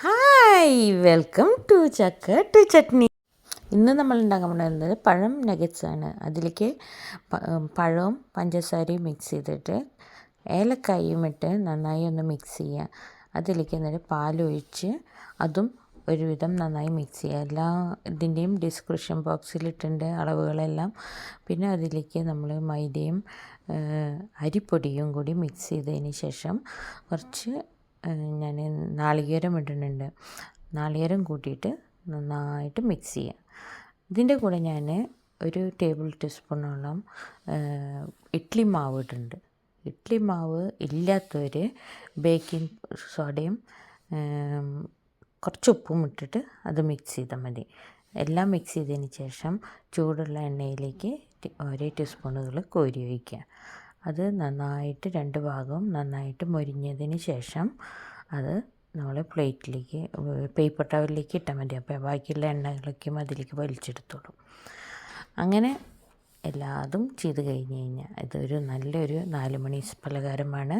Hi, welcome to ചക്ക to chutney. ഇന്ന് നമ്മൾ ഉണ്ടാക്കാൻ പോകുന്നത് പഴം നഗറ്റ്സ് ആണ്. അതിലേക്ക് പഴവും പഞ്ചസാരയും മിക്സ് ചെയ്തിട്ട് ഏലക്കായും ഇട്ട് നന്നായി ഒന്ന് മിക്സ് ചെയ്യുക. അതിലേക്ക് എന്നിട്ട് പാലൊഴിച്ച് അതും ഒരുവിധം നന്നായി മിക്സ് ചെയ്യുക. എല്ലാ ഇതിൻ്റെയും ഡിസ്ക്രിപ്ഷൻ ബോക്സിലിട്ടുണ്ട് അളവുകളെല്ലാം. പിന്നെ അതിലേക്ക് നമ്മൾ മൈദയും അരിപ്പൊടിയും കൂടി മിക്സ് ചെയ്തതിന് ശേഷം കുറച്ച് ഞാൻ നാളികേരം ഇടുന്നുണ്ട്. നാളികേരം കൂട്ടിയിട്ട് നന്നായിട്ട് മിക്സ് ചെയ്യുക. ഇതിൻ്റെ കൂടെ ഞാൻ ഒരു ടേബിൾ ടീസ്പൂണോളം ഇഡ്ഡലി മാവ് ഇടുന്നുണ്ട്. ഇഡ്ഡലി മാവ് ഇല്ലാത്തവർ ബേക്കിംഗ് സോഡയും കുറച്ച് ഉപ്പും ഇട്ടിട്ട് അത് മിക്സ് ചെയ്താൽ മതി. എല്ലാം മിക്സ് ചെയ്തതിന് ശേഷം ചൂടുള്ള എണ്ണയിലേക്ക് ഓരോ ടീസ്പൂണുകൾ കോരി ഒഴിക്കുക. അത് നന്നായിട്ട് രണ്ട് ഭാഗവും നന്നായിട്ട് മൊരിഞ്ഞതിന് ശേഷം അത് നമ്മൾ പ്ലേറ്റിലേക്ക് പേപ്പർ ടവലിലേക്ക് ഇട്ടാൽ മതി. അപ്പോൾ ബാക്കിയുള്ള എണ്ണകളൊക്കെ അതിലേക്ക് വലിച്ചെടുത്തോളും. അങ്ങനെ എല്ലാതും ചെയ്ത് കഴിഞ്ഞ് കഴിഞ്ഞാൽ ഇതൊരു നല്ലൊരു 4 മണി പലഹാരമാണ്.